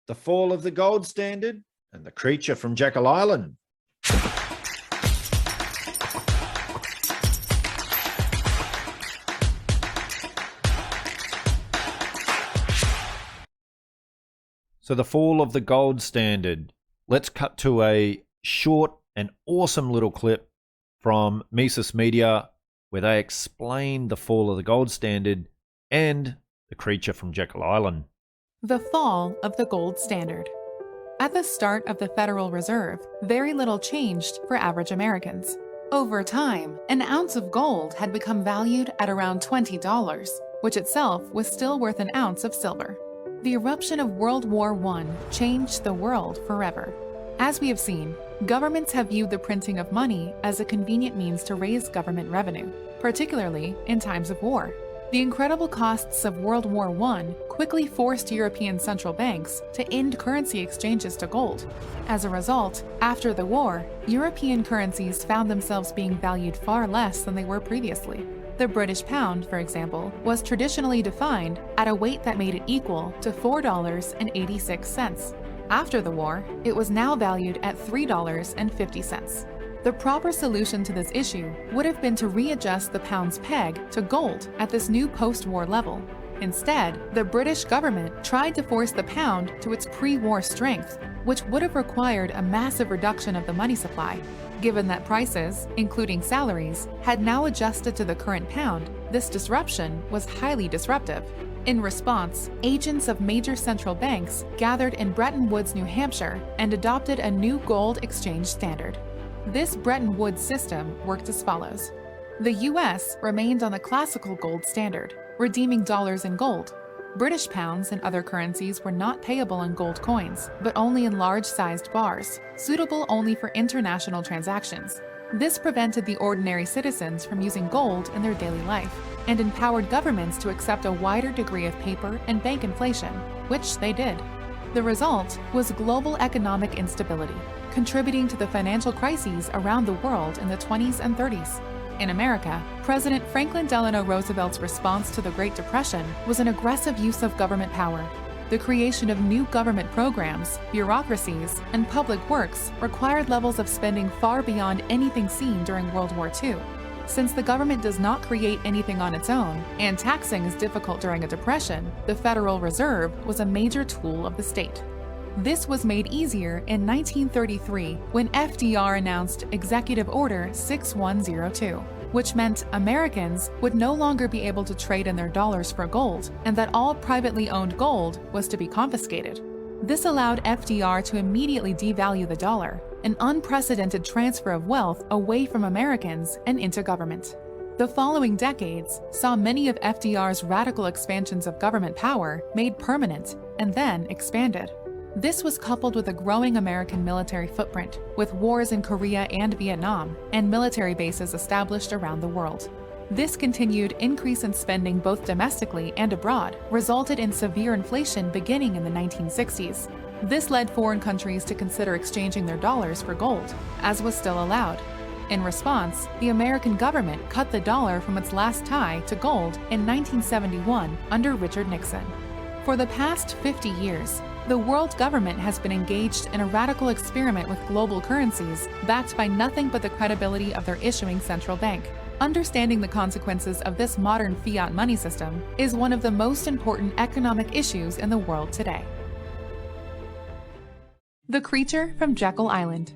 the fall of the gold standard, and the creature from Jekyll Island. So the fall of the gold standard. Let's cut to a short and awesome little clip from Mises Media where they explain the fall of the gold standard and the creature from Jekyll Island. The fall of the gold standard. At the start of the Federal Reserve, very little changed for average Americans. Over time, an ounce of gold had become valued at around $20, which itself was still worth an ounce of silver. The eruption of World War I changed the world forever. As we have seen, governments have viewed the printing of money as a convenient means to raise government revenue, particularly in times of war. The incredible costs of World War I quickly forced European central banks to end currency exchanges to gold. As a result, after the war, European currencies found themselves being valued far less than they were previously. The British pound, for example, was traditionally defined at a weight that made it equal to $4.86. After the war, it was now valued at $3.50. The proper solution to this issue would have been to readjust the pound's peg to gold at this new post-war level. Instead, the British government tried to force the pound to its pre-war strength, which would have required a massive reduction of the money supply. Given that prices, including salaries, had now adjusted to the current pound, this disruption was highly disruptive. In response, agents of major central banks gathered in Bretton Woods, New Hampshire, and adopted a new gold exchange standard. This Bretton Woods system worked as follows. The U.S. remained on the classical gold standard, redeeming dollars in gold. British pounds and other currencies were not payable in gold coins, but only in large-sized bars, suitable only for international transactions. This prevented the ordinary citizens from using gold in their daily life, and empowered governments to accept a wider degree of paper and bank inflation, which they did. The result was global economic instability, contributing to the financial crises around the world in the 20s and 30s. In America, President Franklin Delano Roosevelt's response to the Great Depression was an aggressive use of government power. The creation of new government programs, bureaucracies, and public works required levels of spending far beyond anything seen during World War II. Since the government does not create anything on its own, and taxing is difficult during a depression, the Federal Reserve was a major tool of the state. This was made easier in 1933 when FDR announced Executive Order 6102, which meant Americans would no longer be able to trade in their dollars for gold, and that all privately owned gold was to be confiscated. This allowed FDR to immediately devalue the dollar, an unprecedented transfer of wealth away from Americans and into government. The following decades saw many of FDR's radical expansions of government power made permanent and then expanded. This was coupled with a growing American military footprint, with wars in Korea and Vietnam, and military bases established around the world. This continued increase in spending both domestically and abroad resulted in severe inflation beginning in the 1960s. This led foreign countries to consider exchanging their dollars for gold, as was still allowed. In response, the American government cut the dollar from its last tie to gold in 1971 under Richard Nixon. For the past 50 years, the world government has been engaged in a radical experiment with global currencies backed by nothing but the credibility of their issuing central bank. Understanding the consequences of this modern fiat money system is one of the most important economic issues in the world today. The creature from Jekyll Island.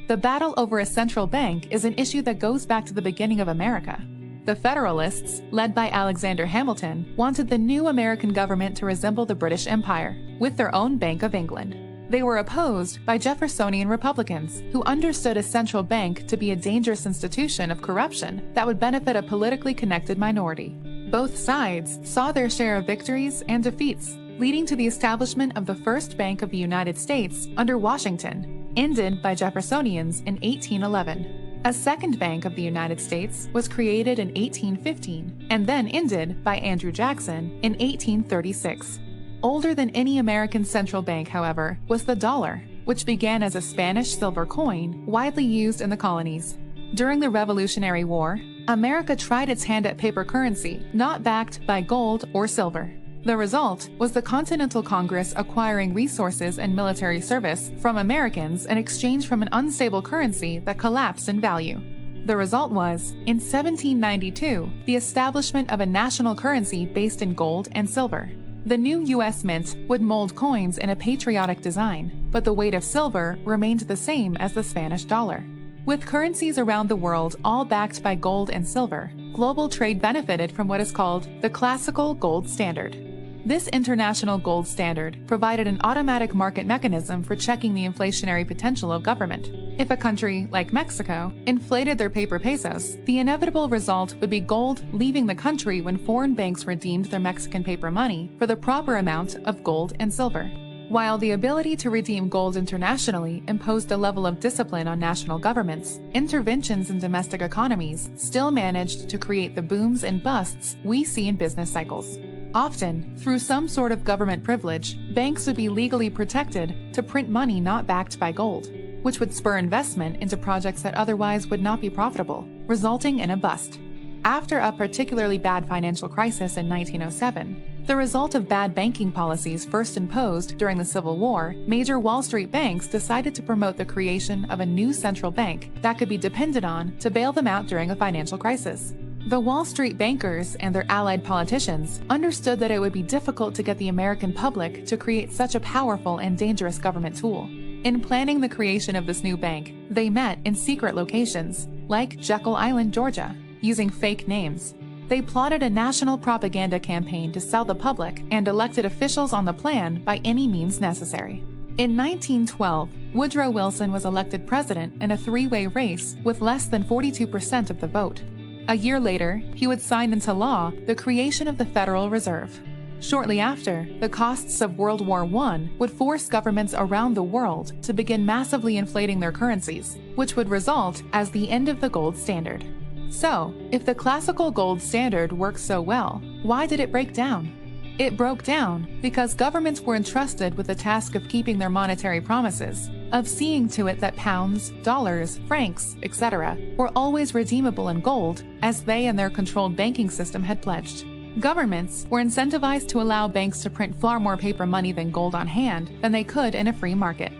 The battle over a central bank is an issue that goes back to the beginning of America. The Federalists, led by Alexander Hamilton, wanted the new American government to resemble the British Empire, with their own Bank of England. They were opposed by Jeffersonian Republicans, who understood a central bank to be a dangerous institution of corruption that would benefit a politically connected minority. Both sides saw their share of victories and defeats, leading to the establishment of the first Bank of the United States under Washington, ended by Jeffersonians in 1811. A second Bank of the United States was created in 1815 and then ended by Andrew Jackson in 1836. Older than any American central bank, however, was the dollar, which began as a Spanish silver coin widely used in the colonies. During the Revolutionary War, America tried its hand at paper currency, not backed by gold or silver. The result was the Continental Congress acquiring resources and military service from Americans in exchange for an unstable currency that collapsed in value. The result was, in 1792, the establishment of a national currency based in gold and silver. The new U.S. Mint would mold coins in a patriotic design, but the weight of silver remained the same as the Spanish dollar. With currencies around the world all backed by gold and silver, global trade benefited from what is called the classical gold standard. This international gold standard provided an automatic market mechanism for checking the inflationary potential of government. If a country, like Mexico, inflated their paper pesos, the inevitable result would be gold leaving the country when foreign banks redeemed their Mexican paper money for the proper amount of gold and silver. While the ability to redeem gold internationally imposed a level of discipline on national governments, interventions in domestic economies still managed to create the booms and busts we see in business cycles. Often, through some sort of government privilege, banks would be legally protected to print money not backed by gold, which would spur investment into projects that otherwise would not be profitable, resulting in a bust. After a particularly bad financial crisis in 1907, the result of bad banking policies first imposed during the Civil War, major Wall Street banks decided to promote the creation of a new central bank that could be depended on to bail them out during a financial crisis. The Wall Street bankers and their allied politicians understood that it would be difficult to get the American public to create such a powerful and dangerous government tool. In planning the creation of this new bank, they met in secret locations, like Jekyll Island, Georgia, using fake names. They plotted a national propaganda campaign to sell the public and elected officials on the plan by any means necessary. In 1912, Woodrow Wilson was elected president in a three-way race with less than 42% of the vote. A year later, he would sign into law the creation of the Federal Reserve. Shortly after, the costs of World War I would force governments around the world to begin massively inflating their currencies, which would result as the end of the gold standard. So, if the classical gold standard worked so well, why did it break down? It broke down because governments were entrusted with the task of keeping their monetary promises, of seeing to it that pounds, dollars, francs, etc. were always redeemable in gold, as they and their controlled banking system had pledged. Governments were incentivized to allow banks to print far more paper money than gold on hand than they could in a free market.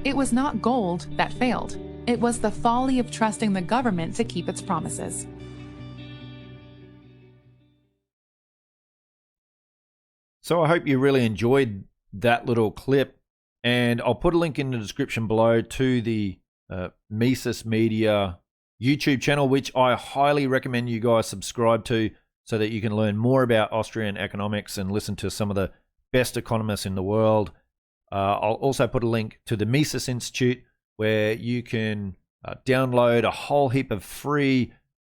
It was not gold that failed. It was the folly of trusting the government to keep its promises. So I hope you really enjoyed that little clip, and I'll put a link in the description below to the Mises Media YouTube channel, which I highly recommend you guys subscribe to so that you can learn more about Austrian economics and listen to some of the best economists in the world. I'll also put a link to the Mises Institute, where you can download a whole heap of free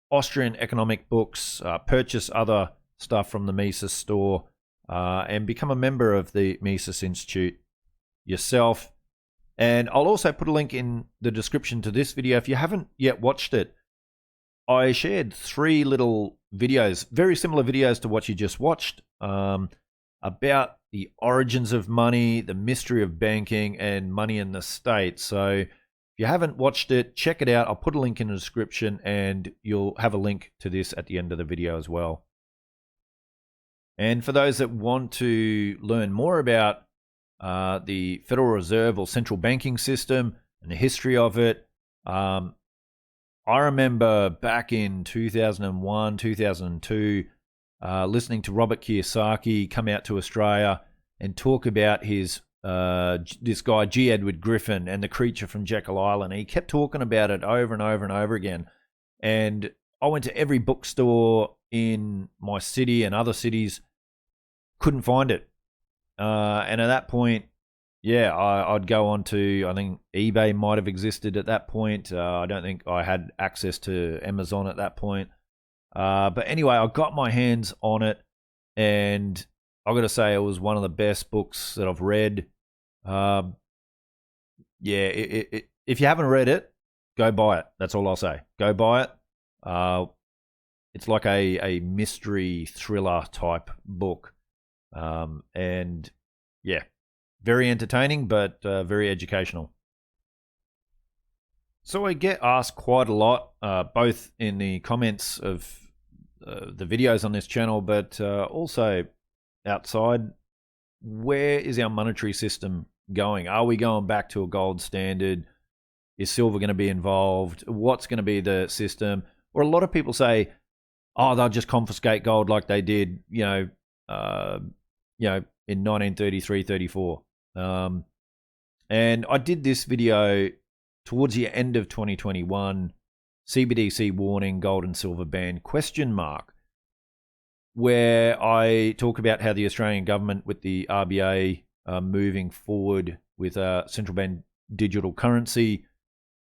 Austrian economic books, purchase other stuff from the Mises store, and become a member of the Mises Institute yourself. And I'll also put a link in the description to this video. If you haven't yet watched it, I shared 3 little videos, very similar videos to what you just watched, about the origins of money, the mystery of banking, and money in the state. So if you haven't watched it, check it out. I'll put a link in the description, and you'll have a link to this at the end of the video as well. And for those that want to learn more about the Federal Reserve or central banking system and the history of it, I remember back in 2001, 2002, listening to Robert Kiyosaki come out to Australia and talk about his this guy, G. Edward Griffin, and the creature from Jekyll Island. He kept talking about it over and over and over again. And I went to every bookstore in my city and other cities, couldn't find it. And at that point, yeah, I'd go on to, I think eBay might have existed at that point. I don't think I had access to Amazon at that point. But anyway, I got my hands on it, and I've got to say it was one of the best books that I've read. Yeah, if you haven't read it, go buy it. That's all I'll say. Go buy it. It's like a mystery thriller type book. And yeah, very entertaining, but very educational. So I get asked quite a lot, both in the comments of the videos on this channel, but also outside, where is our monetary system going? Are we going back to a gold standard? Is silver going to be involved? What's going to be the system? Or a lot of people say, oh, they'll just confiscate gold like they did, in 1933, 34. And I did this video towards the end of 2021, CBDC warning, gold and silver ban, ? Where I talk about how the Australian government with the RBA are moving forward with a central bank digital currency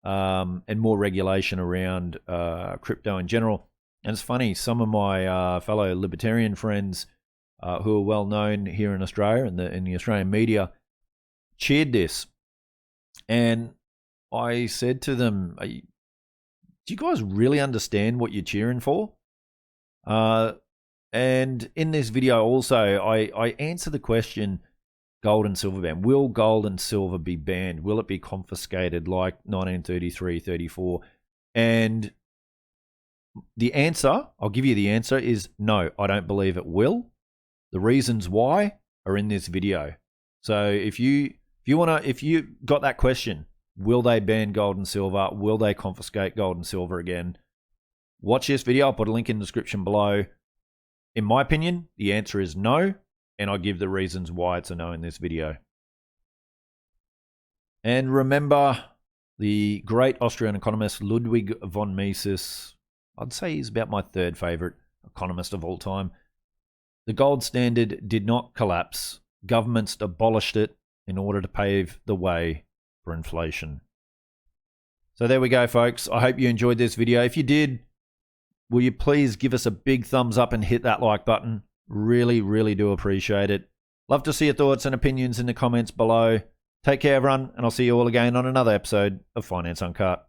and more regulation around crypto in general. And it's funny, some of my fellow libertarian friends who are well known here in Australia and in the Australian media cheered this. And I said to them, do you guys really understand what you're cheering for? And in this video also, I answer the question, gold and silver ban. Will gold and silver be banned? Will it be confiscated like 1933, 34? And the answer, I'll give you the answer, is no, I don't believe it will. The reasons why are in this video. So if you got that question, will they ban gold and silver? Will they confiscate gold and silver again? Watch this video. I'll put a link in the description below. In my opinion, the answer is no, and I'll give the reasons why it's a no in this video. And remember, the great Austrian economist Ludwig von Mises, I'd say he's about my third favorite economist of all time. The gold standard did not collapse. Governments abolished it in order to pave the way for inflation. So there we go, folks. I hope you enjoyed this video. If you did, will you please give us a big thumbs up and hit that like button? Really, really do appreciate it. Love to see your thoughts and opinions in the comments below. Take care, everyone, and I'll see you all again on another episode of Finance Uncut.